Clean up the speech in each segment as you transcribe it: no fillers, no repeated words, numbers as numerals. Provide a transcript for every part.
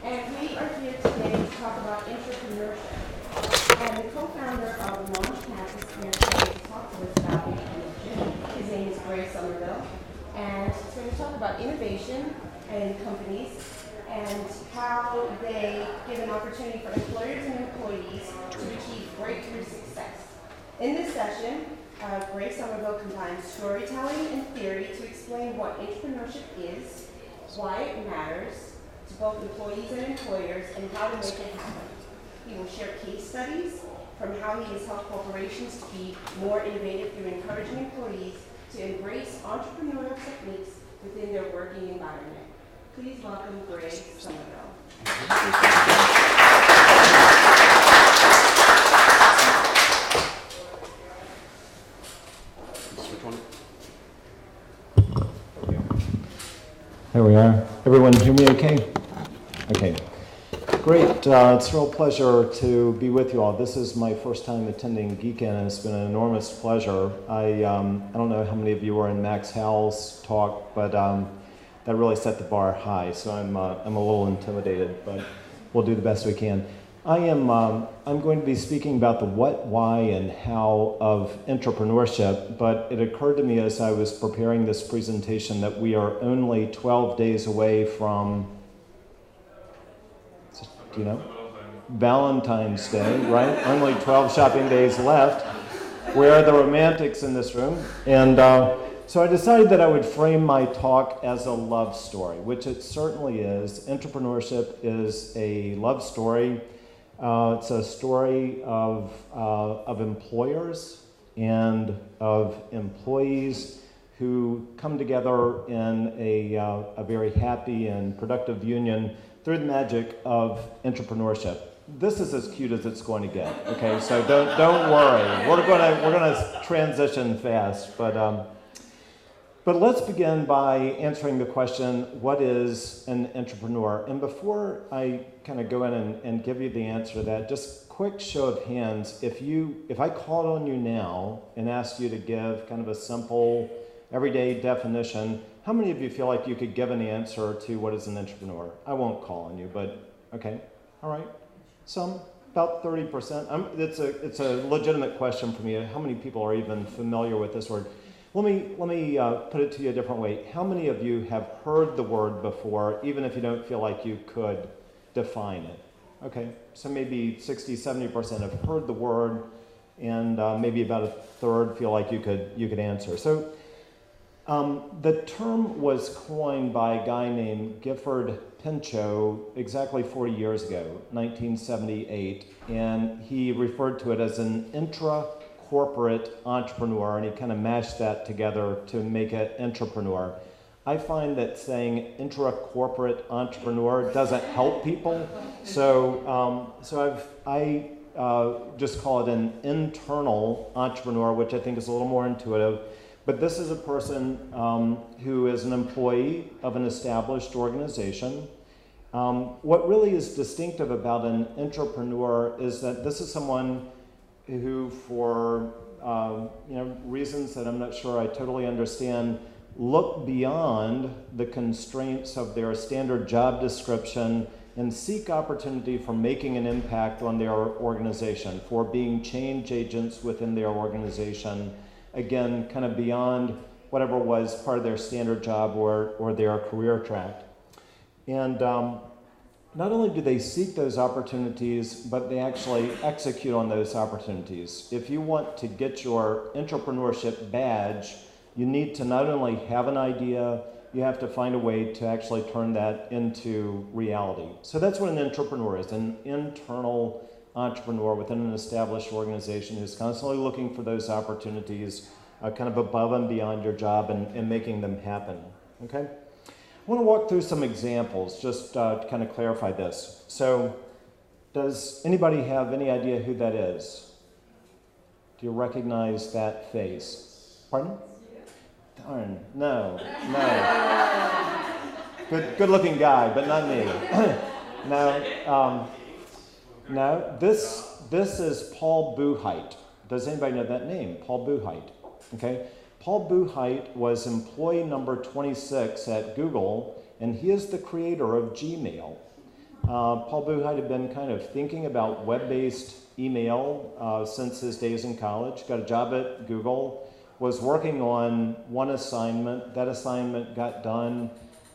And we are here today to talk about entrepreneurship. And the co-founder of Launchpad is here today to talk to us about entrepreneurship. His name is Gray Somerville. And he's going to talk about innovation and companies and how they give an opportunity for employers and employees to achieve breakthrough success. In this session, Gray Somerville combines storytelling and theory to explain what entrepreneurship is, why it matters to both employees and employers, and how to make it happen. He will share case studies from how he has helped corporations to be more innovative through encouraging employees to embrace entrepreneurial techniques within their working environment. Please welcome Gray Somerville. There we are. Everyone hear me okay? Okay. Great. It's a real pleasure to be with you all. This is my first time attending Geekend, and it's been an enormous pleasure. I don't know how many of you were in Max Howell's talk, but that really set the bar high, so I'm a little intimidated, but we'll do the best we can. I'm going to be speaking about the what, why, and how of entrepreneurship, but it occurred to me as I was preparing this presentation that we are only 12 days away from, do you know? Valentine's Day, right? Only 12 shopping days left. Where are the romantics in this room? And so I decided that I would frame my talk as a love story, which it certainly is. Entrepreneurship is a love story. It's a story of employers and of employees who come together in a very happy and productive union through the magic of entrepreneurship. This is as cute as it's going to get. Okay, so don't worry. We're gonna transition fast, but let's begin by answering the question, what is an entrepreneur? And before I kind of go in and give you the answer to that, just quick show of hands, if I called on you now and asked you to give kind of a simple, everyday definition, how many of you feel like you could give an answer to what is an entrepreneur? I won't call on you, but okay, all right. Some, about 30%. It's a legitimate question for me. How many people are even familiar with this word? Let me put it to you a different way. How many of you have heard the word before, even if you don't feel like you could define it? Okay, so maybe 60, 70% have heard the word, and maybe about a third feel like you could answer. So the term was coined by a guy named Gifford Pinchot exactly 40 years ago, 1978, and he referred to it as an intracorporate entrepreneur, and he kind of mashed that together to make it entrepreneur. I find that saying intracorporate entrepreneur doesn't help people, so I just call it an internal entrepreneur, which I think is a little more intuitive. But this is a person who is an employee of an established organization. What really is distinctive about an entrepreneur is that this is someone who, for reasons that I'm not sure I totally understand, look beyond the constraints of their standard job description and seek opportunity for making an impact on their organization, for being change agents within their organization. Again, kind of beyond whatever was part of their standard job or their career track. And not only do they seek those opportunities, but they actually execute on those opportunities. If you want to get your entrepreneurship badge, you need to not only have an idea, you have to find a way to actually turn that into reality. So that's what an entrepreneur is, an internal entrepreneur within an established organization who's constantly looking for those opportunities kind of above and beyond your job and making them happen, okay? I want to walk through some examples just to kind of clarify this. So does anybody have any idea who that is? Do you recognize that face? Pardon? Darn, no. Good looking guy, but not me. No, this is Paul Buchheit. Does anybody know that name? Paul Buchheit. Okay, Paul Buchheit was employee number 26 at Google, and he is the creator of Gmail. Paul Buchheit had been kind of thinking about web-based email since his days in college, got a job at Google, was working on one assignment. That assignment got done.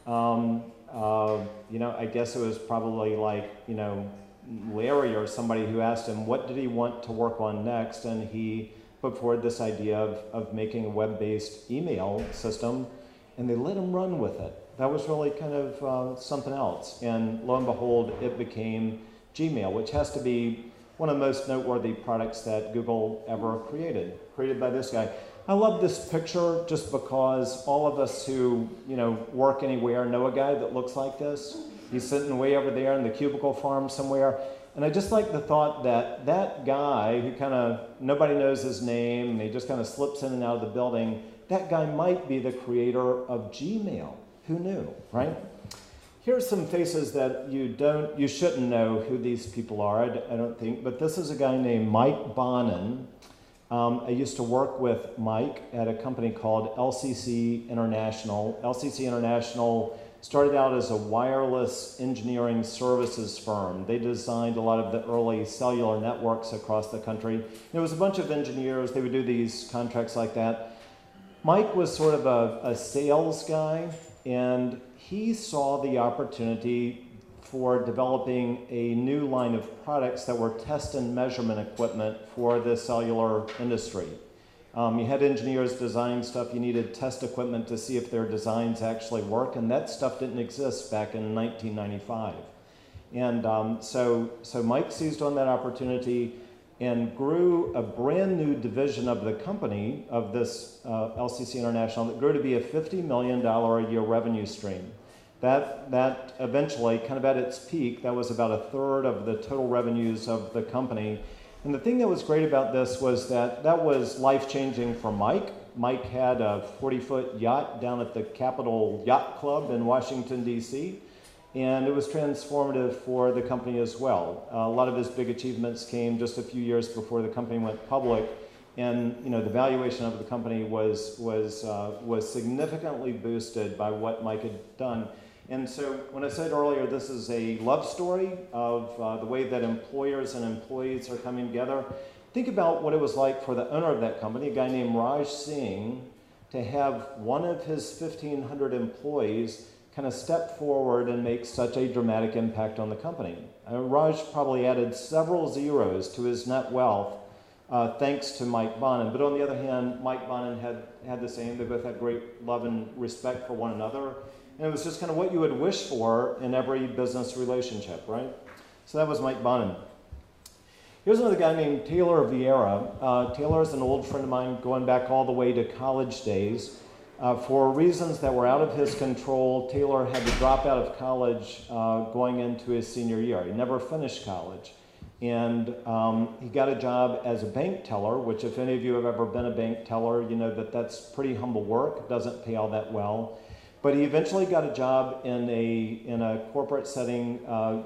I guess it was probably like, Larry or somebody who asked him what did he want to work on next, and he put forward this idea of making a web-based email system, and they let him run with it. That was really kind of something else, and lo and behold, it became Gmail, which has to be one of the most noteworthy products that Google ever created by this guy. I love this picture just because all of us who work anywhere know a guy that looks like this. He's sitting way over there in the cubicle farm somewhere. And I just like the thought that that guy who nobody knows his name, and he just kind of slips in and out of the building, that guy might be the creator of Gmail. Who knew, right? Here's some faces that you shouldn't know who these people are, I don't think, but this is a guy named Mike Bannen. I used to work with Mike at a company called LCC International. LCC International started out as a wireless engineering services firm. They designed a lot of the early cellular networks across the country. There was a bunch of engineers. They would do these contracts like that. Mike was sort of a sales guy, and he saw the opportunity for developing a new line of products that were test and measurement equipment for the cellular industry. You had engineers design stuff, you needed test equipment to see if their designs actually work, and that stuff didn't exist back in 1995. And so Mike seized on that opportunity and grew a brand new division of the company, of this LCC International, that grew to be a $50 million a year revenue stream. That eventually, kind of at its peak, that was about a third of the total revenues of the company. And the thing that was great about this was that was life-changing for Mike. Mike had a 40-foot yacht down at the Capitol Yacht Club in Washington, D.C., and it was transformative for the company as well. A lot of his big achievements came just a few years before the company went public, and the valuation of the company was significantly boosted by what Mike had done. And so when I said earlier, this is a love story of the way that employers and employees are coming together. Think about what it was like for the owner of that company, a guy named Raj Singh, to have one of his 1,500 employees kind of step forward and make such a dramatic impact on the company. Raj probably added several zeros to his net wealth thanks to Mike Bannen. But on the other hand, Mike Bannen had the same. They both had great love and respect for one another. And it was just kind of what you would wish for in every business relationship, right? So that was Mike Bannen. Here's another guy named Taylor Vieira. Taylor is an old friend of mine going back all the way to college days. For reasons that were out of his control, Taylor had to drop out of college going into his senior year. He never finished college. And he got a job as a bank teller, which if any of you have ever been a bank teller, you know that that's pretty humble work. It doesn't pay all that well. But he eventually got a job in a corporate setting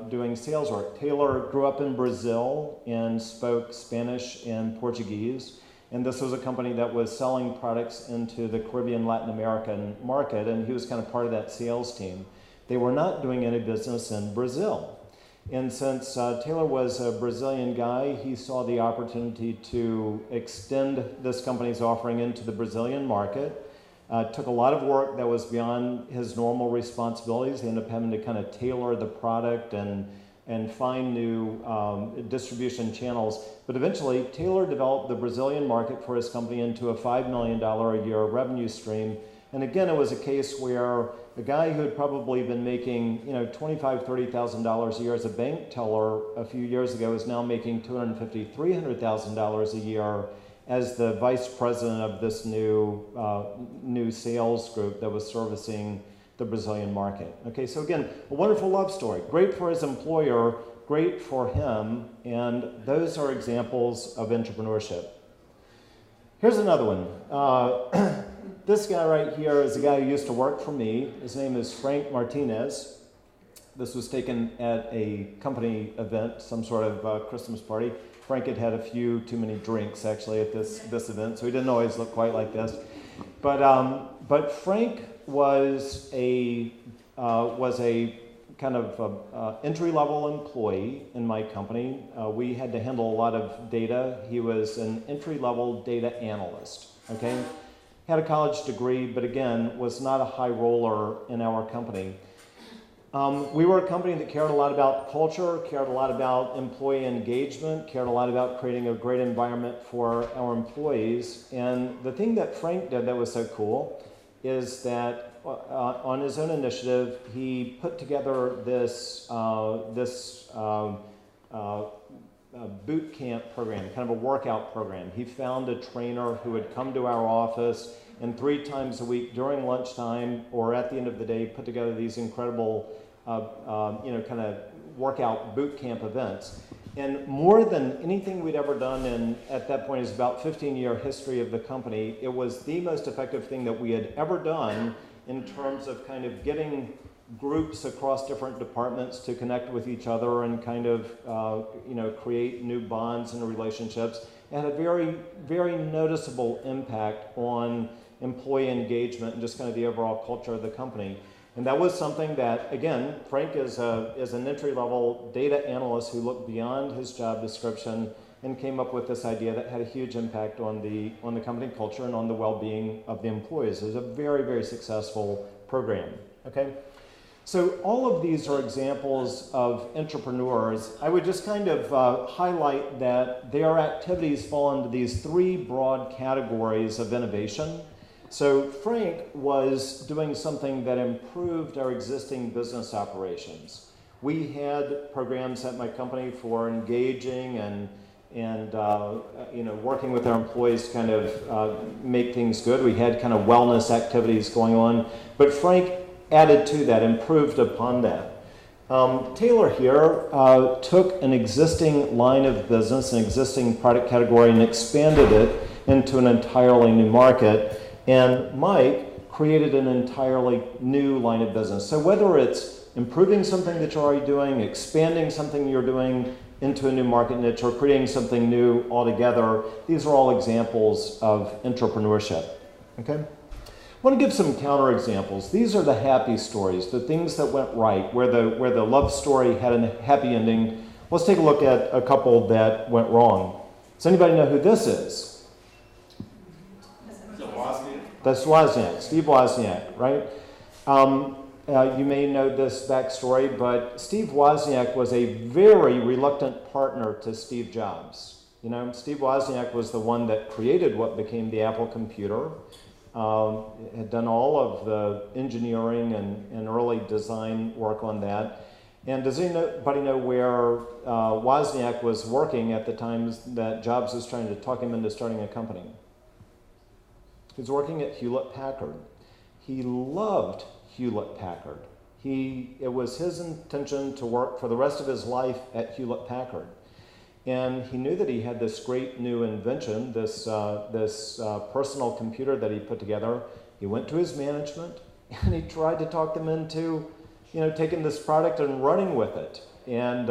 doing sales work. Taylor grew up in Brazil and spoke Spanish and Portuguese. And this was a company that was selling products into the Caribbean, Latin American market, and he was kind of part of that sales team. They were not doing any business in Brazil. And since Taylor was a Brazilian guy, he saw the opportunity to extend this company's offering into the Brazilian market. Took a lot of work that was beyond his normal responsibilities. He ended up having to kind of tailor the product and find new distribution channels. But eventually, Taylor developed the Brazilian market for his company into a $5 million a year revenue stream. And again, it was a case where a guy who had probably been making $25,000, $30,000 a year as a bank teller a few years ago is now making $250,000, $300,000 a year as the vice president of this new sales group that was servicing the Brazilian market. Okay, so again, a wonderful love story. Great for his employer, great for him, and those are examples of entrepreneurship. Here's another one. This guy right here is a guy who used to work for me. His name is Frank Martinez. This was taken at a company event, some sort of Christmas party. Frank had had a few too many drinks actually at this event, so he didn't always look quite like this. But Frank was a kind of entry-level employee in my company. We had to handle a lot of data. He was an entry-level data analyst, okay? Had a college degree, but again, was not a high roller in our company. We were a company that cared a lot about culture, cared a lot about employee engagement, cared a lot about creating a great environment for our employees. And the thing that Frank did that was so cool is that on his own initiative, he put together this boot camp program, kind of a workout program. He found a trainer who would come to our office and 3 times a week during lunchtime or at the end of the day put together these incredible kind of workout boot camp events. And more than anything we'd ever done at that point is about 15-year history of the company, it was the most effective thing that we had ever done in terms of kind of getting groups across different departments to connect with each other and kind of create new bonds and relationships. It had a very, very noticeable impact on employee engagement and just kind of the overall culture of the company. And that was something that, again, Frank is an entry-level data analyst who looked beyond his job description and came up with this idea that had a huge impact on the company culture and on the well-being of the employees. It was a very, very successful program, okay? So all of these are examples of entrepreneurs. I would just kind of highlight that their activities fall into these 3 broad categories of innovation. So Frank was doing something that improved our existing business operations. We had programs at my company for engaging and working with our employees to kind of make things good. We had kind of wellness activities going on, but Frank added to that, improved upon that. Taylor here took an existing line of business, an existing product category, and expanded it into an entirely new market. And Mike created an entirely new line of business. So whether it's improving something that you're already doing, expanding something you're doing into a new market niche, or creating something new altogether, these are all examples of entrepreneurship, okay? I want to give some counterexamples. These are the happy stories, the things that went right, where the love story had a happy ending. Let's take a look at a couple that went wrong. Does anybody know who this is? That's Wozniak, Steve Wozniak, right? You may know this backstory, but Steve Wozniak was a very reluctant partner to Steve Jobs. You know, Steve Wozniak was the one that created what became the Apple computer, had done all of the engineering and early design work on that. And does anybody know where Wozniak was working at the time that Jobs was trying to talk him into starting a company? He was working at Hewlett-Packard. He loved Hewlett-Packard. It was his intention to work for the rest of his life at Hewlett-Packard. And he knew that he had this great new invention, this personal computer that he put together. He went to his management and he tried to talk them into, taking this product and running with it. And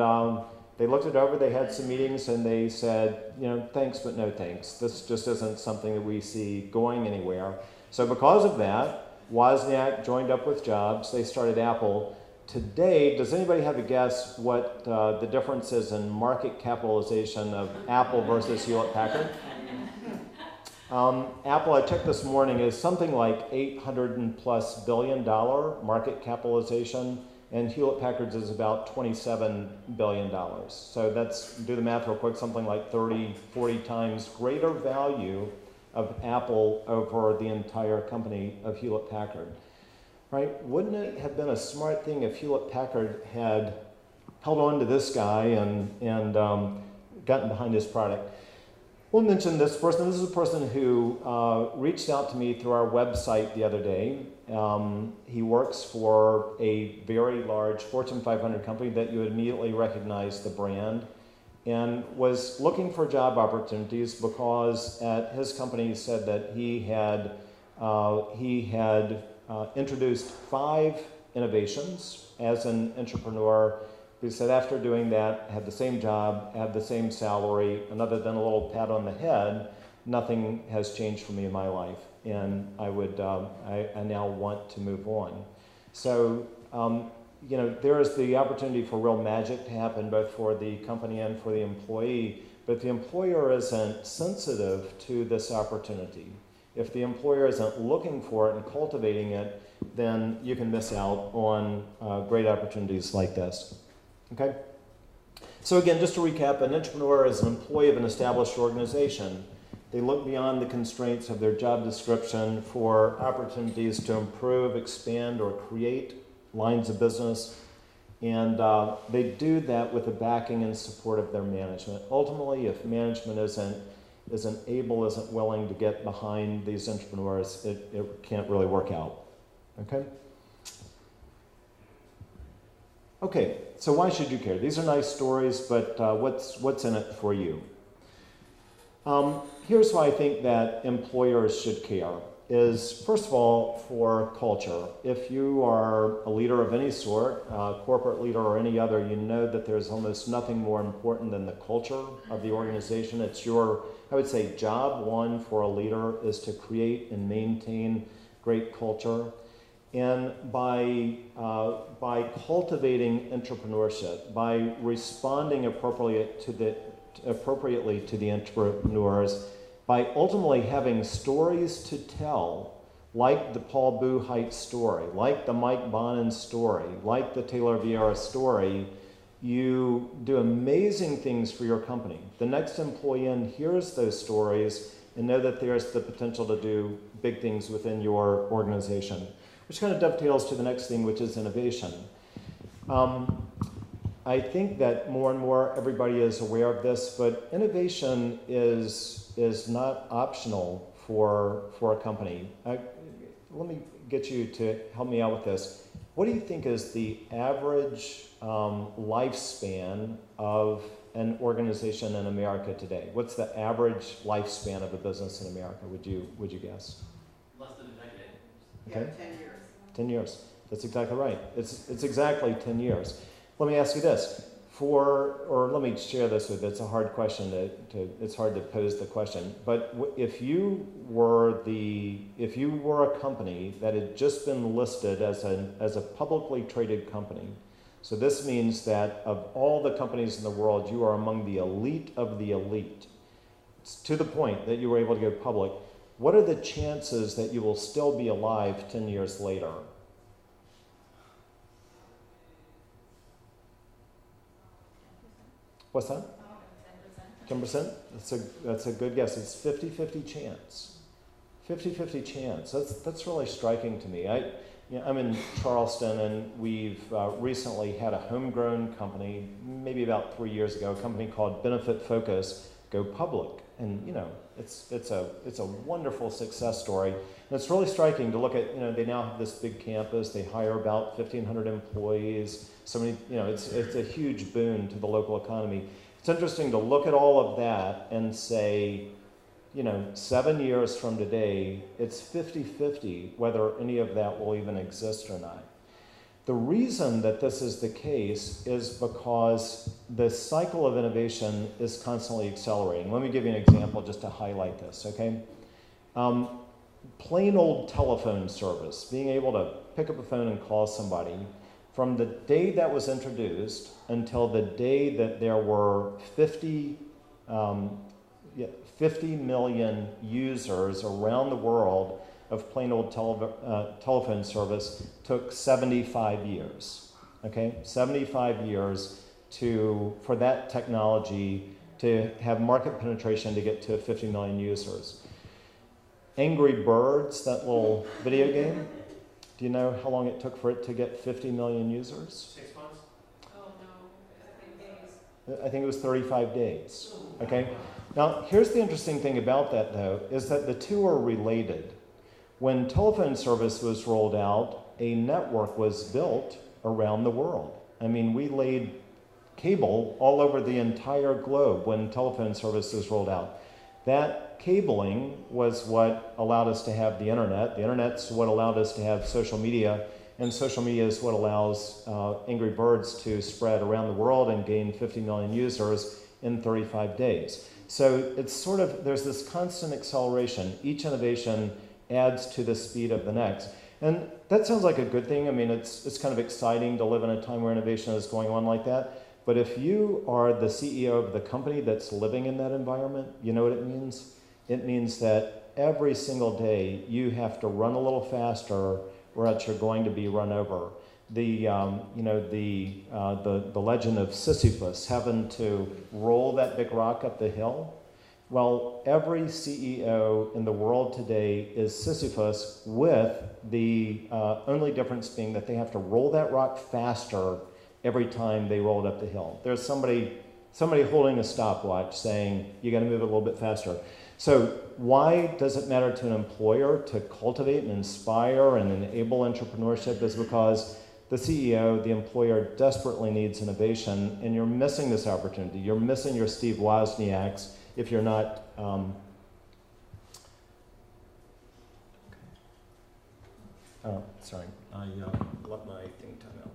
they looked it over, they had some meetings, and they said, thanks, but no thanks. This just isn't something that we see going anywhere. So because of that, Wozniak joined up with Jobs. They started Apple. Today, does anybody have a guess what the difference is in market capitalization of Apple versus Hewlett-Packard? Apple, I checked this morning, is something like $800+ billion market capitalization. And Hewlett-Packard's is about $27 billion. So that's, do the math real quick, something like 30, 40 times greater value of Apple over the entire company of Hewlett-Packard, right? Wouldn't it have been a smart thing if Hewlett-Packard had held on to this guy and gotten behind his product? We'll mention this person. This is a person who reached out to me through our website the other day. He works for a very large Fortune 500 company that you would immediately recognize the brand, and was looking for job opportunities because at his company he said that he had introduced 5 innovations as an entrepreneur. He said after doing that, had the same job, had the same salary, and other than a little pat on the head, nothing has changed for me in my life, and I now want to move on. So, there is the opportunity for real magic to happen both for the company and for the employee, but the employer isn't sensitive to this opportunity. If the employer isn't looking for it and cultivating it, then you can miss out on great opportunities like this. Okay? So again, just to recap, an entrepreneur is an employee of an established organization. They look beyond the constraints of their job description for opportunities to improve, expand, or create lines of business. And they do that with the backing and support of their management. Ultimately, if management isn't able, isn't willing to get behind these entrepreneurs, it can't really work out. Okay? Okay, so why should you care? These are nice stories, but what's in it for you? Here's why I think that employers should care. Is, first of all, for culture. If you are a leader of any sort, corporate leader or any other, you know that there's almost nothing more important than the culture of the organization. It's your, I would say, job one for a leader is to create and maintain great culture. And by cultivating entrepreneurship, by responding appropriately to the entrepreneurs, by ultimately having stories to tell, like the Paul Buchheit story, like the Mike Bannen story, like the Taylor Vieira story, you do amazing things for your company. The next employee in hears those stories and know that there's the potential to do big things within your organization, which kind of dovetails to the next thing, which is innovation. I think that more and more everybody is aware of this, but innovation is not optional for a company. Let me get you to help me out with this. What do you think is the average lifespan of an organization in America today? What's the average lifespan of a business in America? Would you guess? Less than a decade. Okay. Yeah, 10 years. 10 years. That's exactly right. It's exactly 10 years. Let me ask you this. Let me share this with you. It's a hard question it's hard to pose the question. But if you were a company that had just been listed as a publicly traded company, so this means that of all the companies in the world, you are among the elite of the elite. It's to the point that you were able to go public. What are the chances that you will still be alive 10 years later? What's that? 10%? That's a good guess. It's 50-50 chance. 50-50 chance. That's really striking to me. I'm in Charleston, and we've recently had a homegrown company, maybe about 3 years ago, a company called Benefit Focus, go public. And it's a wonderful success story. And it's really striking to look at, they now have this big campus, they hire about 1,500 employees. So many, it's a huge boon to the local economy. It's interesting to look at all of that and say, 7 years from today, it's 50-50 whether any of that will even exist or not. The reason that this is the case is because the cycle of innovation is constantly accelerating. Let me give you an example just to highlight this, okay? Plain old telephone service, being able to pick up a phone and call somebody, from the day that was introduced until the day that there were 50 million users around the world of plain old telephone service took 75 years, okay? 75 years for that technology to have market penetration to get to 50 million users. Angry Birds, that little video game, do you know how long it took for it to get 50 million users? 6 months? Oh, no. I think days. I think it was 35 days, okay? Now, here's the interesting thing about that, though, is that the two are related. When telephone service was rolled out, a network was built around the world. I mean, we laid cable all over the entire globe when telephone service was rolled out. That cabling was what allowed us to have the internet. The internet's what allowed us to have social media, and social media is what allows Angry Birds to spread around the world and gain 50 million users in 35 days. So it's there's this constant acceleration. Each innovation adds to the speed of the next. And that sounds like a good thing. I mean, it's kind of exciting to live in a time where innovation is going on like that. But if you are the CEO of the company that's living in that environment, you know what it means? It means that every single day you have to run a little faster or else you're going to be run over. The legend of Sisyphus having to roll that big rock up the hill. Well, every CEO in the world today is Sisyphus, with the only difference being that they have to roll that rock faster every time they roll it up the hill. There's somebody holding a stopwatch saying, you got to move it a little bit faster. So why does it matter to an employer to cultivate and inspire and enable entrepreneurship? Is because the CEO, the employer, desperately needs innovation, and you're missing this opportunity. You're missing your Steve Wozniaks if you're not. Oh, sorry, I let my thing time out.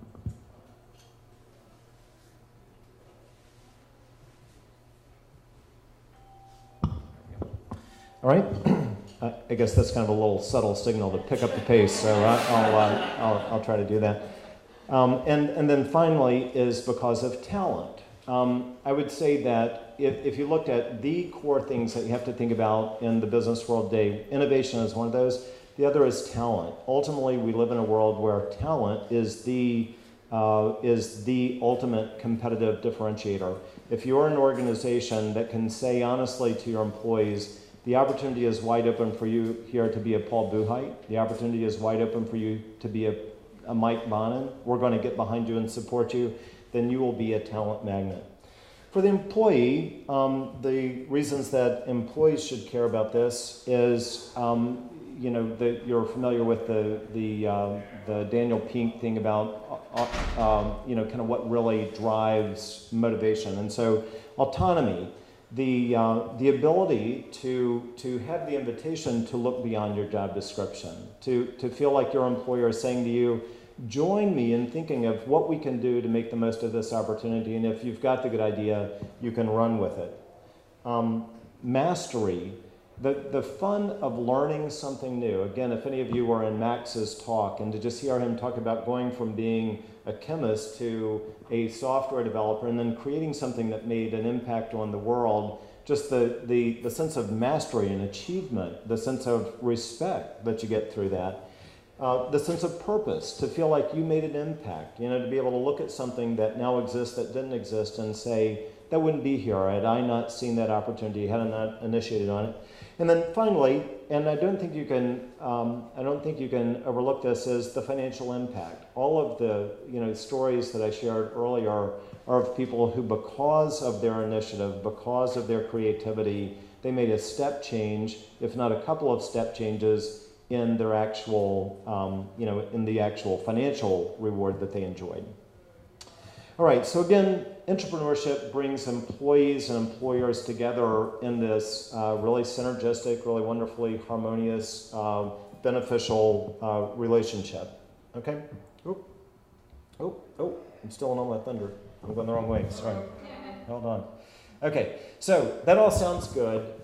All right, I guess that's kind of a little subtle signal to pick up the pace, so I'll try to do that. And then finally is because of talent. I would say that if you looked at the core things that you have to think about in the business world today, innovation is one of those. The other is talent. Ultimately, we live in a world where talent is the ultimate competitive differentiator. If you're an organization that can say honestly to your employees, the opportunity is wide open for you here to be a Paul Buchheit. The opportunity is wide open for you to be a Mike Bannen. We're going to get behind you and support you. Then you will be a talent magnet. For the employee, the reasons that employees should care about this is, you're familiar with the Daniel Pink thing about, kind of what really drives motivation. And so autonomy. The ability to have the invitation to look beyond your job description, to feel like your employer is saying to you, join me in thinking of what we can do to make the most of this opportunity, and if you've got the good idea, you can run with it. Mastery, the fun of learning something new. Again, if any of you were in Max's talk, and to just hear him talk about going from being a chemist to a software developer and then creating something that made an impact on the world, just the sense of mastery and achievement, the sense of respect that you get through that, the sense of purpose, to feel like you made an impact, to be able to look at something that now exists that didn't exist and say, that wouldn't be here had I not seen that opportunity, had I not initiated on it. And then finally, and I don't think you can overlook this, is the financial impact. All of the stories that I shared earlier are of people who, because of their initiative, because of their creativity, they made a step change, if not a couple of step changes, in their actual, in the actual financial reward that they enjoyed. All right, so again, entrepreneurship brings employees and employers together in this really synergistic, really wonderfully harmonious, beneficial relationship. Okay? Oh, I'm stealing all my thunder. I'm going the wrong way, sorry. Hold on. Okay, so that all sounds good.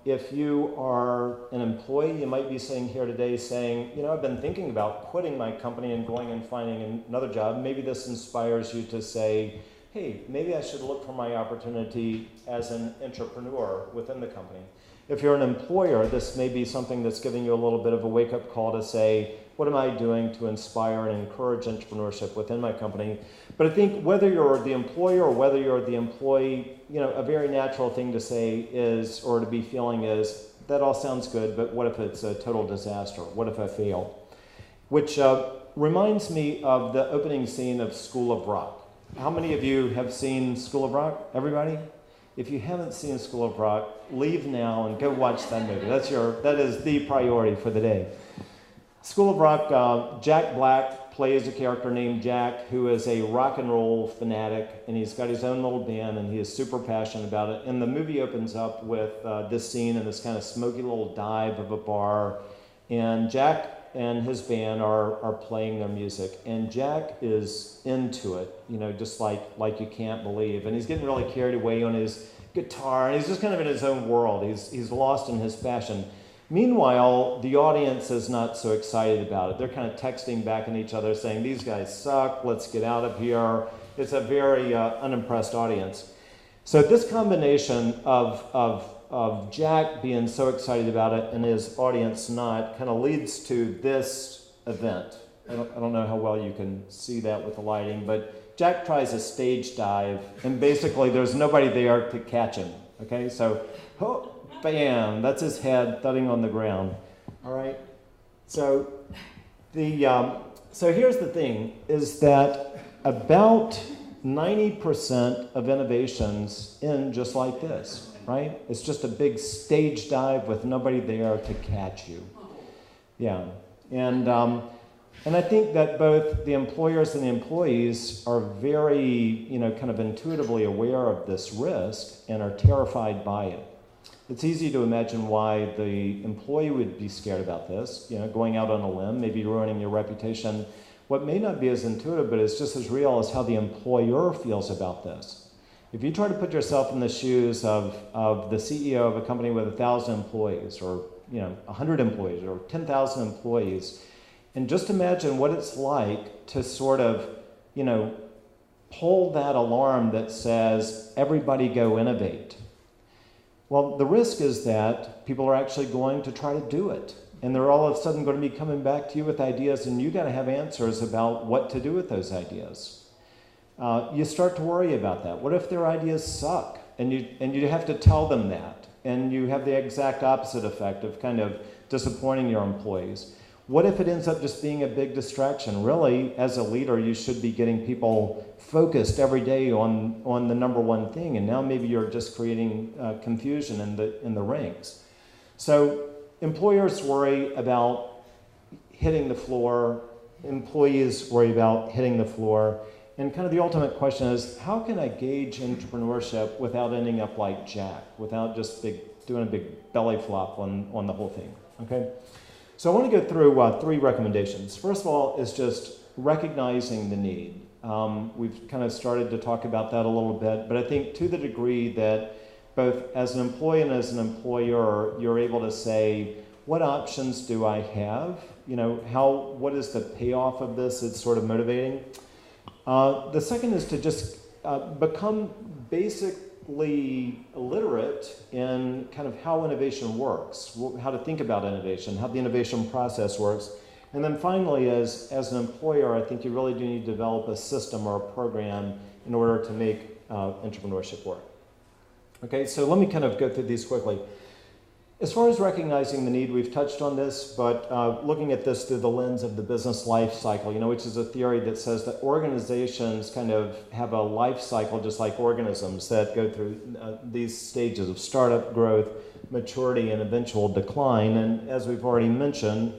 If you are an employee, you might be sitting here today saying, I've been thinking about quitting my company and going and finding another job. Maybe this inspires you to say, hey, maybe I should look for my opportunity as an entrepreneur within the company. If you're an employer, this may be something that's giving you a little bit of a wake-up call to say, what am I doing to inspire and encourage entrepreneurship within my company? But I think whether you're the employer or whether you're the employee, a very natural thing to say is, or to be feeling is, that all sounds good, but what if it's a total disaster? What if I fail? Which reminds me of the opening scene of School of Rock. How many of you have seen School of Rock? Everybody? If you haven't seen School of Rock, leave now and go watch that movie. That is the priority for the day. School of Rock, Jack Black plays a character named Jack who is a rock and roll fanatic, and he's got his own little band, and he is super passionate about it. And the movie opens up with this scene in this kind of smoky little dive of a bar, and Jack and his band are playing their music, and Jack is into it, just like you can't believe. And he's getting really carried away on his guitar, and he's just kind of in his own world. He's lost in his passion. Meanwhile, the audience is not so excited about it. They're kind of texting back at each other saying, these guys suck, let's get out of here. It's a very unimpressed audience. So this combination of Jack being so excited about it and his audience not kind of leads to this event. I don't know how well you can see that with the lighting, but Jack tries a stage dive, and basically there's nobody there to catch him. Okay, so, oh, bam, that's his head thudding on the ground. All right, so so here's the thing, is that about 90% of innovations end just like this, right? It's just a big stage dive with nobody there to catch you. Yeah, and I think that both the employers and the employees are very, kind of intuitively aware of this risk and are terrified by it. It's easy to imagine why the employee would be scared about this, going out on a limb, maybe ruining your reputation. What may not be as intuitive, but is just as real as how the employer feels about this. If you try to put yourself in the shoes of the CEO of a company with 1,000 employees, or 100 employees, or 10,000 employees, and just imagine what it's like to sort of, pull that alarm that says, everybody go innovate. Well, the risk is that people are actually going to try to do it. And they're all of a sudden going to be coming back to you with ideas, and you got to have answers about what to do with those ideas. You start to worry about that. What if their ideas suck? And you have to tell them that. And you have the exact opposite effect of kind of disappointing your employees. What if it ends up just being a big distraction? Really, as a leader, you should be getting people focused every day on the number one thing, and now maybe you're just creating confusion in the ranks. So employers worry about hitting the floor, employees worry about hitting the floor, and kind of the ultimate question is, how can I gauge entrepreneurship without ending up like Jack, without just doing a big belly flop on the whole thing, okay? So I want to go through 3 recommendations. First of all is just recognizing the need. We've kind of started to talk about that a little bit, but I think to the degree that both as an employee and as an employer, you're able to say, what options do I have? What is the payoff of this? It's sort of motivating. The second is to just become basically literate in kind of how innovation works, how to think about innovation, how the innovation process works. And then finally, as an employer, I think you really do need to develop a system or a program in order to make entrepreneurship work. Okay, so let me kind of go through these quickly. As far as recognizing the need, we've touched on this, but looking at this through the lens of the business life cycle, which is a theory that says that organizations kind of have a life cycle just like organisms that go through these stages of startup, growth, maturity, and eventual decline. And as we've already mentioned,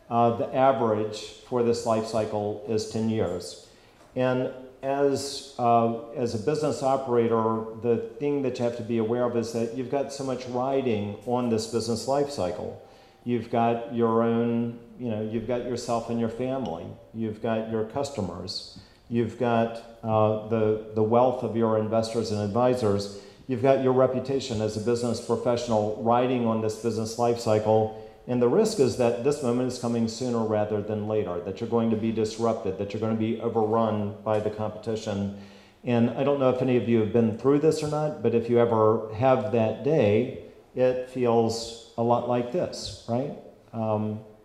the average for this life cycle is 10 years. And as a business operator, the thing that you have to be aware of is that you've got so much riding on this business life cycle. You've got your own, you've got yourself and your family. You've got your customers. You've got the wealth of your investors and advisors. You've got your reputation as a business professional riding on this business life cycle. And the risk is that this moment is coming sooner rather than later, that you're going to be disrupted, that you're going to be overrun by the competition. And I don't know if any of you have been through this or not, but if you ever have that day, it feels a lot like this, right?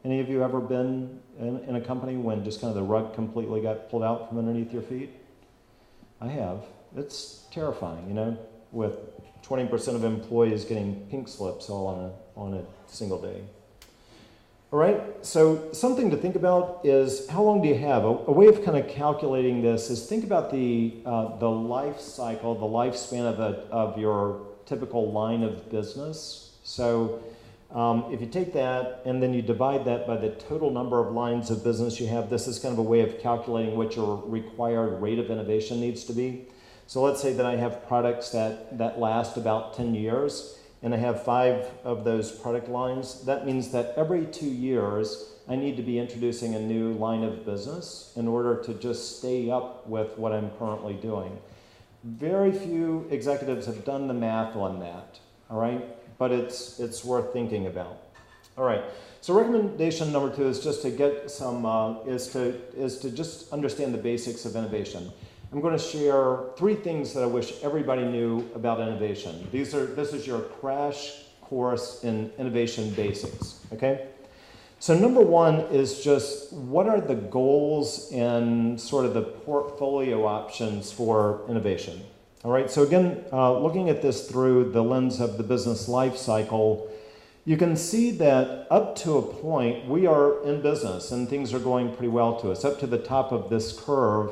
Any of you ever been in a company when just kind of the rug completely got pulled out from underneath your feet? I have. It's terrifying, with 20% of employees getting pink slips all on a single day. All right, so something to think about is how long do you have? A way of kind of calculating this is think about the life cycle, the lifespan of your typical line of business. So if you take that and then you divide that by the total number of lines of business you have, this is kind of a way of calculating what your required rate of innovation needs to be. So let's say that I have products that last about 10 years. And I have 5 of those product lines. That means that every 2 years, I need to be introducing a new line of business in order to just stay up with what I'm currently doing. Very few executives have done the math on that, all right? But it's worth thinking about. All right. So recommendation number 2 is just to get some is to just understand the basics of innovation. I'm going to share 3 things that I wish everybody knew about innovation. This is your crash course in innovation basics. Okay. So number 1 is just what are the goals and sort of the portfolio options for innovation. All right. So again, looking at this through the lens of the business life cycle, you can see that up to a point, we are in business and things are going pretty well to us. Up to the top of this curve,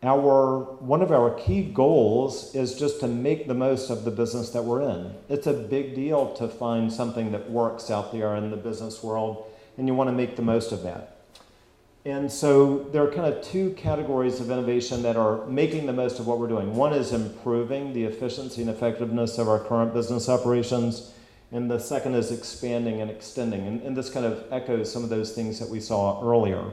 one of our key goals is just to make the most of the business that we're in. It's a big deal to find something that works out there in the business world, and you want to make the most of that. And so there are kind of 2 categories of innovation that are making the most of what we're doing. One is improving the efficiency and effectiveness of our current business operations. And the second is expanding and extending. And this kind of echoes some of those things that we saw earlier.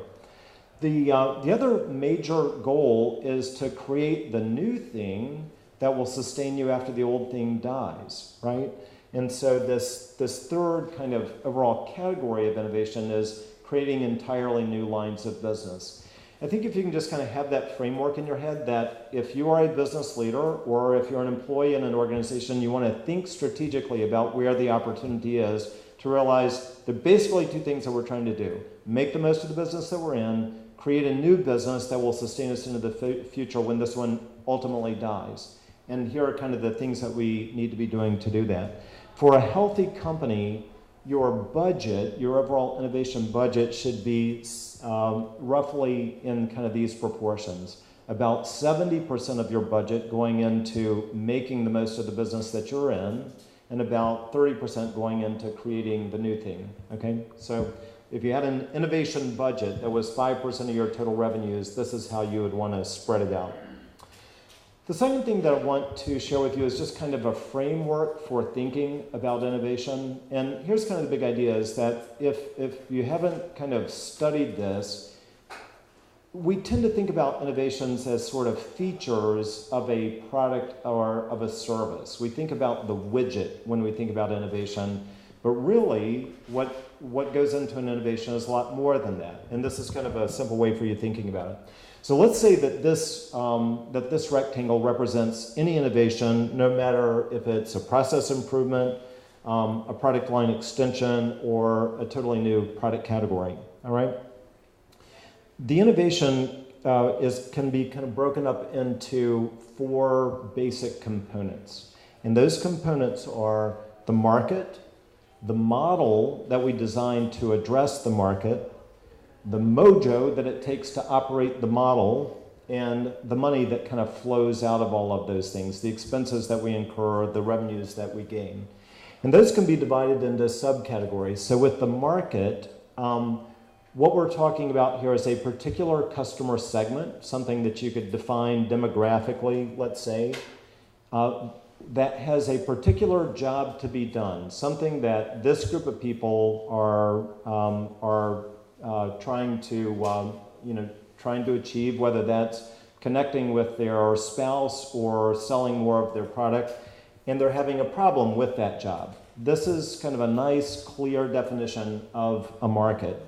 The other major goal is to create the new thing that will sustain you after the old thing dies, right? And so this third kind of overall category of innovation is creating entirely new lines of business. I think if you can just kind of have that framework in your head that if you are a business leader or if you're an employee in an organization, you want to think strategically about where the opportunity is to realize there are basically 2 things that we're trying to do. Make the most of the business that we're in, create a new business that will sustain us into the future when this one ultimately dies. And here are kind of the things that we need to be doing to do that. For a healthy company, your budget, your overall innovation budget should be roughly in kind of these proportions. About 70% of your budget going into making the most of the business that you're in, and about 30% going into creating the new thing, okay? So if you had an innovation budget that was 5% of your total revenues, this is how you would want to spread it out. The second thing that I want to share with you is just kind of a framework for thinking about innovation. And here's kind of the big idea is that if you haven't kind of studied this, we tend to think about innovations as sort of features of a product or of a service. We think about the widget when we think about innovation, but really what goes into an innovation is a lot more than that. And this is kind of a simple way for you thinking about it. So let's say that this rectangle represents any innovation, no matter if it's a process improvement, a product line extension, or a totally new product category. All right. The innovation can be kind of broken up into 4 basic components, and those components are the market, the model that we designed to address the market, the mojo that it takes to operate the model, and the money that kind of flows out of all of those things, the expenses that we incur, the revenues that we gain. And those can be divided into subcategories. So with the market, what we're talking about here is a particular customer segment, something that you could define demographically, let's say, that has a particular job to be done, something that this group of people are trying to achieve, whether that's connecting with their spouse or selling more of their product, and they're having a problem with that job. This is kind of a nice, clear definition of a market.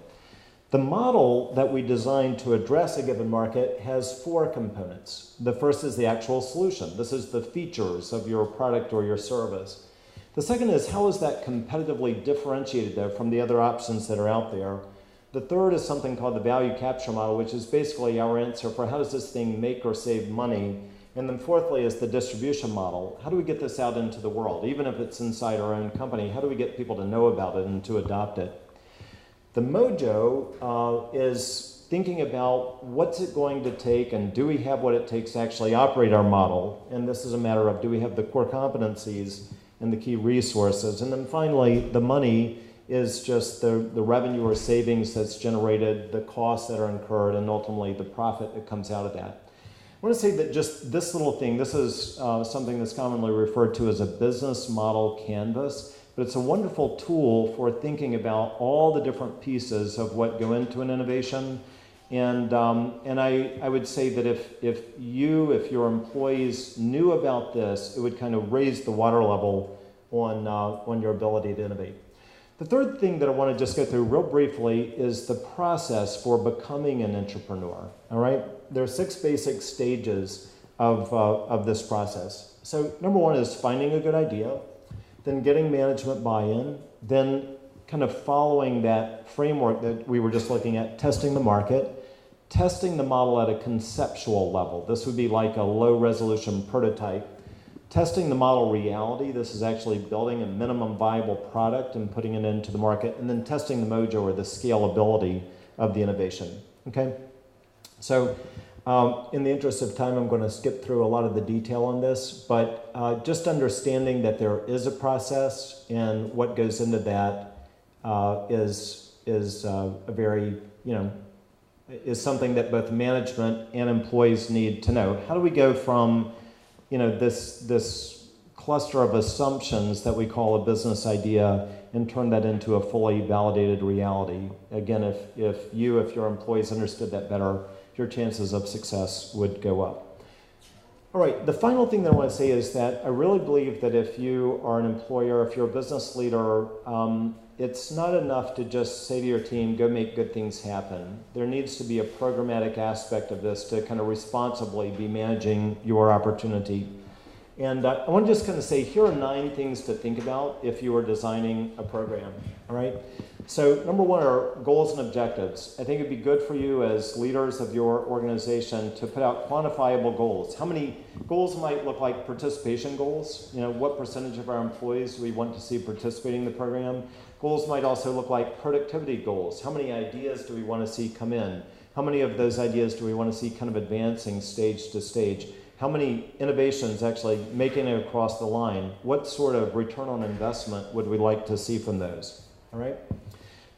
The model that we designed to address a given market has 4 components. The first is the actual solution. This is the features of your product or your service. The second is how is that competitively differentiated though from the other options that are out there. The third is something called the value capture model, which is basically our answer for how does this thing make or save money. And then fourthly is the distribution model. How do we get this out into the world? Even if it's inside our own company, how do we get people to know about it and to adopt it? The mojo is thinking about what's it going to take and do we have what it takes to actually operate our model? And this is a matter of do we have the core competencies and the key resources? And then finally, the money is just the revenue or savings that's generated, the costs that are incurred, and ultimately the profit that comes out of that. I want to say that just this little thing, this is something that's commonly referred to as a business model canvas, but it's a wonderful tool for thinking about all the different pieces of what go into an innovation. And I would say that if your employees knew about this, it would kind of raise the water level on your ability to innovate. The third thing that I want to just go through real briefly is the process for becoming an entrepreneur, all right? There are 6 basic stages of this process. So number 1 is finding a good idea, then getting management buy-in, then kind of following that framework that we were just looking at, testing the market, testing the model at a conceptual level. This would be like a low-resolution prototype. Testing the model reality, this is actually building a minimum viable product and putting it into the market, and then testing the mojo or the scalability of the innovation, okay? So in the interest of time, I'm going to skip through a lot of the detail on this, but just understanding that there is a process and what goes into that is a very, is something that both management and employees need to know. How do we go from this cluster of assumptions that we call a business idea and turn that into a fully validated reality? Again, if your employees understood that better, your chances of success would go up. All right, the final thing that I want to say is that I really believe that if you are an employer, if you're a business leader, it's not enough to just say to your team, go make good things happen. There needs to be a programmatic aspect of this to kind of responsibly be managing your opportunity. And I want to just kind of say, here are 9 things to think about if you are designing a program, all right? So number 1 are goals and objectives. I think it'd be good for you as leaders of your organization to put out quantifiable goals. How many goals might look like participation goals? What percentage of our employees do we want to see participating in the program? Goals might also look like productivity goals. How many ideas do we want to see come in? How many of those ideas do we want to see kind of advancing stage to stage? How many innovations actually making it across the line? What sort of return on investment would we like to see from those? All right?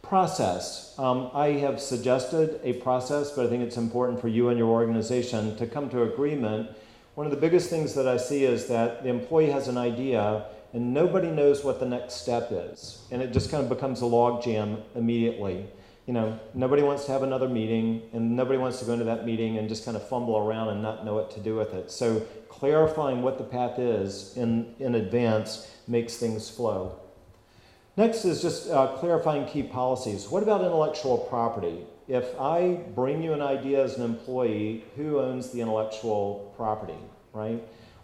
Process. I have suggested a process, but I think it's important for you and your organization to come to agreement. One of the biggest things that I see is that the employee has an idea and nobody knows what the next step is. And it just kind of becomes a logjam immediately. Nobody wants to have another meeting, and nobody wants to go into that meeting and just kind of fumble around and not know what to do with it. So clarifying what the path is in advance makes things flow. Next is just clarifying key policies. What about intellectual property? If I bring you an idea as an employee, who owns the intellectual property, right?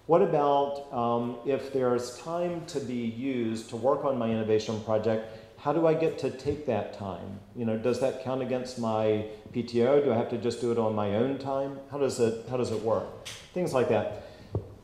What about if there's time to be used to work on my innovation project? How do I get to take that time? Does that count against my PTO? Do I have to just do it on my own time? How does it work? Things like that.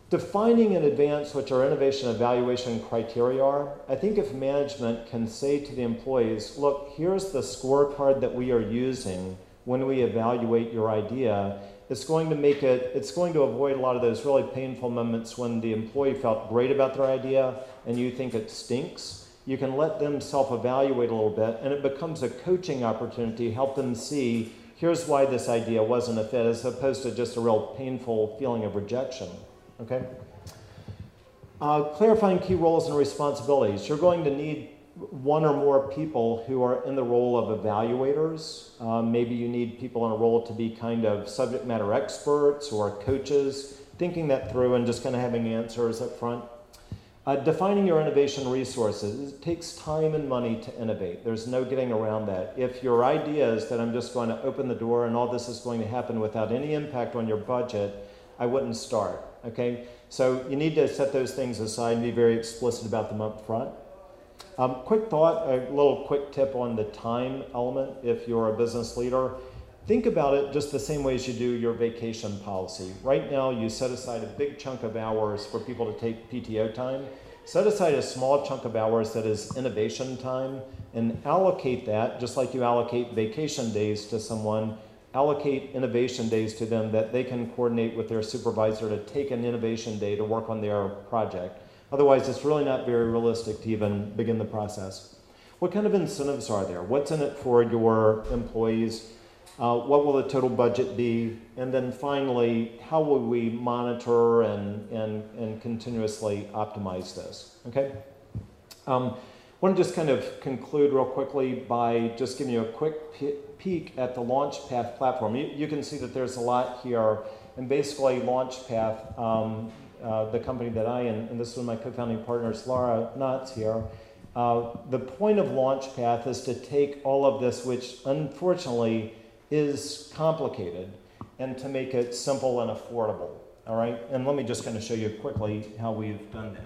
Defining in advance what your innovation evaluation criteria are. I think if management can say to the employees, look, here's the scorecard that we are using when we evaluate your idea, it's going to avoid a lot of those really painful moments when the employee felt great about their idea and you think it stinks. You can let them self-evaluate a little bit, and it becomes a coaching opportunity, help them see, here's why this idea wasn't a fit, as opposed to just a real painful feeling of rejection, okay? Clarifying key roles and responsibilities. You're going to need 1 or more people who are in the role of evaluators. Maybe you need people in a role to be kind of subject matter experts or coaches, thinking that through and just kind of having answers up front. Defining your innovation resources. It takes time and money to innovate. There's no getting around that. If your idea is that I'm just going to open the door and all this is going to happen without any impact on your budget, I wouldn't start, okay? So you need to set those things aside and be very explicit about them up front. Quick thought, a little quick tip on the time element if you're a business leader. Think about it just the same way as you do your vacation policy. Right now, you set aside a big chunk of hours for people to take PTO time. Set aside a small chunk of hours that is innovation time and allocate that, just like you allocate vacation days to someone, allocate innovation days to them that they can coordinate with their supervisor to take an innovation day to work on their project. Otherwise, it's really not very realistic to even begin the process. What kind of incentives are there? What's in it for your employees? What will the total budget be? And then finally, how will we monitor and continuously optimize this? Okay? I want to just kind of conclude real quickly by just giving you a quick peek at the Launchpad platform. You can see that there's a lot here. And basically, Launchpad, the company that and this is one of my co-founding partners, Laura Knotts here, The point of Launchpad is to take all of this, which unfortunately is complicated, and to make it simple and affordable. All right, and let me just kind of show you quickly how we've done that.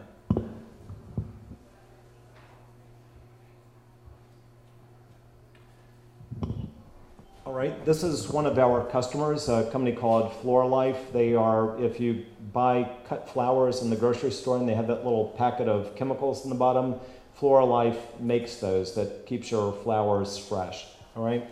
All right, this is one of our customers, a company called Floral. They are, if you buy cut flowers in the grocery store and they have that little packet of chemicals in the bottom, Floral makes those that keeps your flowers fresh. All right.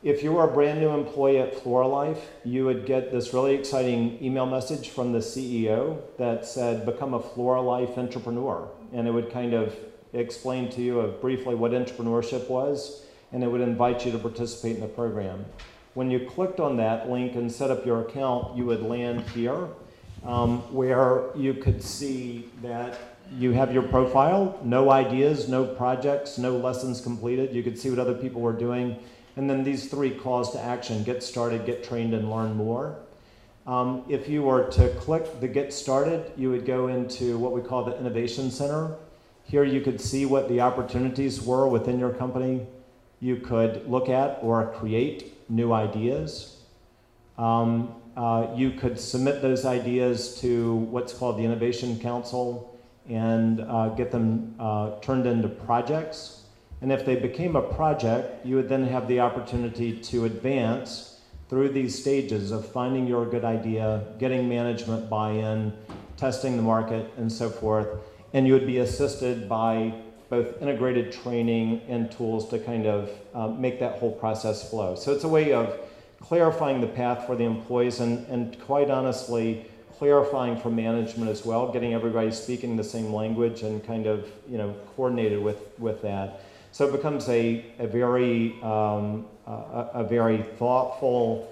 If you are a brand new employee at Floral, you would get this really exciting email message from the CEO that said, become a Floral entrepreneur. And it would kind of explain to you briefly what entrepreneurship was, and it would invite you to participate in the program. When you clicked on that link and set up your account, you would land here, where you could see that you have your profile, no ideas, no projects, no lessons completed. You could see what other people were doing. And then these 3 calls to action: get started, get trained, and learn more. If you were to click the get started, you would go into what we call the Innovation Center. Here you could see what the opportunities were within your company. You could look at or create new ideas. You could submit those ideas to what's called the Innovation Council and get them turned into projects. And if they became a project, you would then have the opportunity to advance through these stages of finding your good idea, getting management buy-in, testing the market, and so forth. And you would be assisted by both integrated training and tools to kind of make that whole process flow. So it's a way of clarifying the path for the employees and quite honestly, clarifying for management as well, getting everybody speaking the same language and kind of, coordinated with that. So it becomes a very thoughtful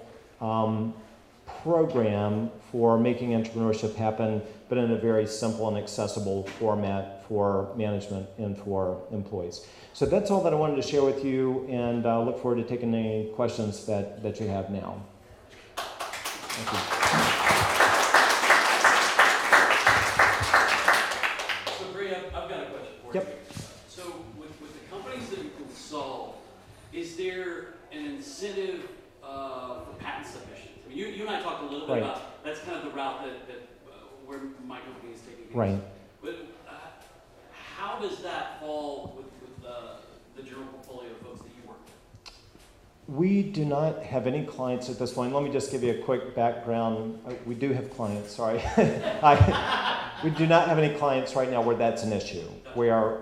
program for making entrepreneurship happen, but in a very simple and accessible format for management and for employees. So that's all that I wanted to share with you, and I look forward to taking any questions that you have now. Thank you. So Gray, I've got a question for you. Yep. So with the companies that you consult, is there an incentive for patent submissions? I mean, you and I talked a little bit about that's kind of the route that where my company is taking things. Right. But how does that fall with the general portfolio of folks that you work with? We do not have any clients at this point. Let me just give you a quick background. We do have clients, sorry. We do not have any clients right now where that's an issue, where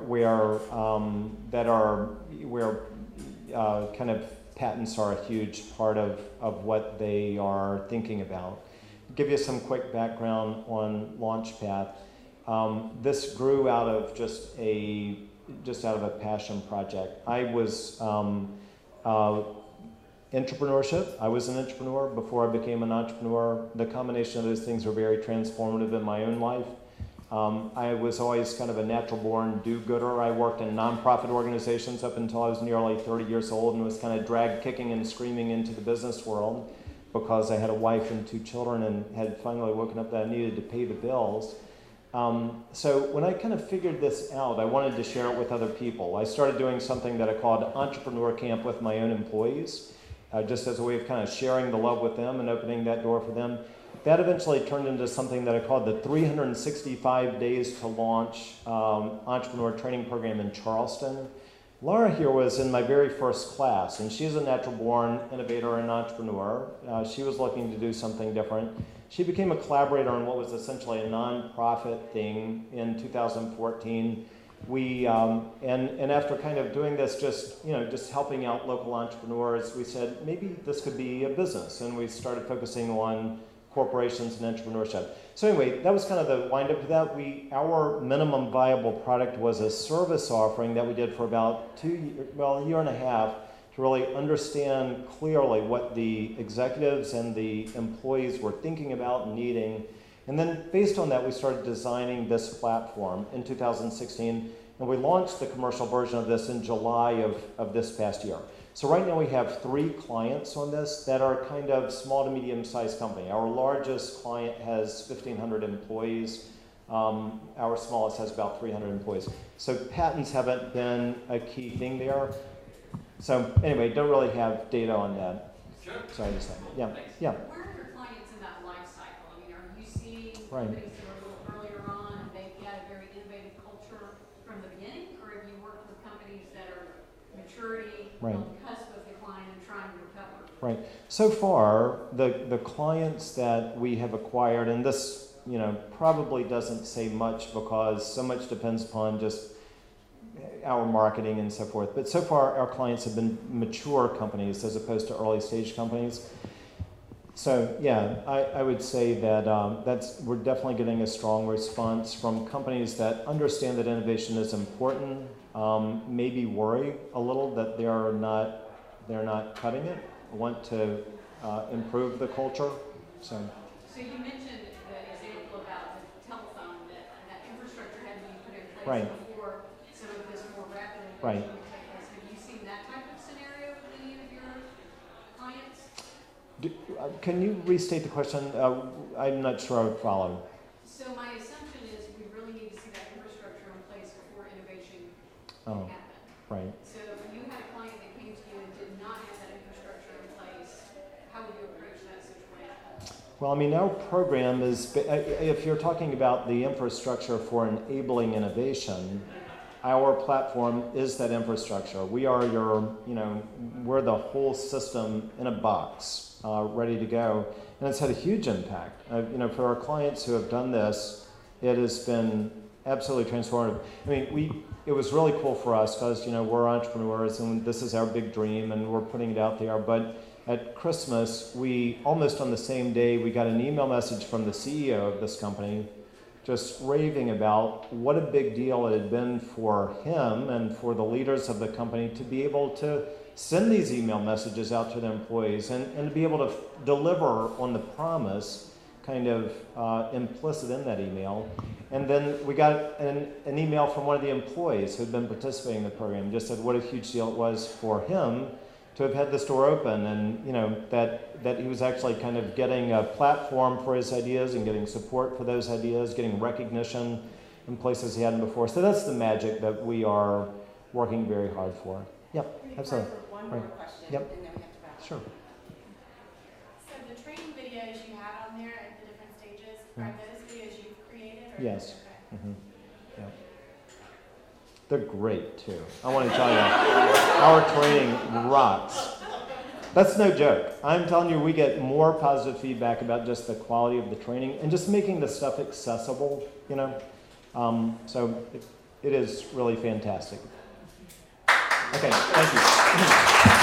kind of patents are a huge part of what they are thinking about. Give you some quick background on Launchpad. This grew out of just out of a passion project. I was Intrapreneurship. I was an entrepreneur before I became an entrepreneur. The combination of those things were very transformative in my own life. I was always kind of a natural-born do-gooder. I worked in nonprofit organizations up until I was nearly 30 years old and was kind of dragged kicking and screaming into the business world because I had a wife and 2 children and had finally woken up that I needed to pay the bills. So when I kind of figured this out, I wanted to share it with other people. I started doing something that I called Entrepreneur Camp with my own employees, just as a way of kind of sharing the love with them and opening that door for them. That eventually turned into something that I called the 365 Days to Launch Entrepreneur Training Program in Charleston. Laura here was in my very first class, and she's a natural-born innovator and entrepreneur. She was looking to do something different. She became a collaborator on what was essentially a nonprofit thing in 2014. We and after kind of doing this, just helping out local entrepreneurs, we said maybe this could be a business, and we started focusing on corporations and entrepreneurship. So anyway, that was kind of the wind up to that. Our minimum viable product was a service offering that we did for about a year and a half to really understand clearly what the executives and the employees were thinking about and needing. And then based on that, we started designing this platform in 2016, and we launched the commercial version of this in July of this past year. So right now we have 3 clients on this that are kind of small to medium-sized company. Our largest client has 1,500 employees. Our smallest has about 300 employees. So patents haven't been a key thing there. So anyway, don't really have data on that. Sure. Sorry to say. Yeah. Thanks. Yeah. Where are your clients in that life cycle? I mean, are you seeing Right. companies that are a little earlier on and they've got a very innovative culture from the beginning? Or have you worked with companies that are maturity Right. on the cusp of decline and trying to recover? Right. So far, the clients that we have acquired, and this, probably doesn't say much because so much depends upon just our marketing and so forth. But so far, our clients have been mature companies as opposed to early stage companies. So yeah, I would say that we're definitely getting a strong response from companies that understand that innovation is important. Maybe worry a little that they're not cutting it. Want to improve the culture. So you mentioned the example about the telephone, that infrastructure had to be put in place Right. before some of this more rapid innovation Right. would take place. Have you seen that type of scenario with any of your clients? can you restate the question? I'm not sure I would follow. So my assumption is we really need to see that infrastructure in place before innovation Oh, can happen. right. So if you had a client that came to you and did not have that infrastructure in place, how would you approach that situation? Well, I mean, our program is, if you're talking about the infrastructure for enabling innovation, our platform is that infrastructure. We are we're the whole system in a box, ready to go. And it's had a huge impact. For our clients who have done this, it has been absolutely transformative. I mean, it was really cool for us because, we're entrepreneurs and this is our big dream and we're putting it out there. But at Christmas, we almost on the same day, we got an email message from the CEO of this company just raving about what a big deal it had been for him and for the leaders of the company to be able to send these email messages out to their employees and to be able to deliver on the promise kind of implicit in that email. And then we got an email from one of the employees who had been participating in the program, just said what a huge deal it was for him to have had this door open and that he was actually kind of getting a platform for his ideas and getting support for those ideas, getting recognition in places he hadn't before. So that's the magic that we are working very hard for. Yep, absolutely. One Right. more question, Yep. and then we have to wrap up. Sure. So the training videos you had on there at the different stages, are those videos you've created? Or Yes. okay. Mm-hmm. Yeah. They're great too. I want to tell you, our training rocks. That's no joke. I'm telling you, we get more positive feedback about just the quality of the training and just making the stuff accessible, So it is really fantastic. Okay, thank you.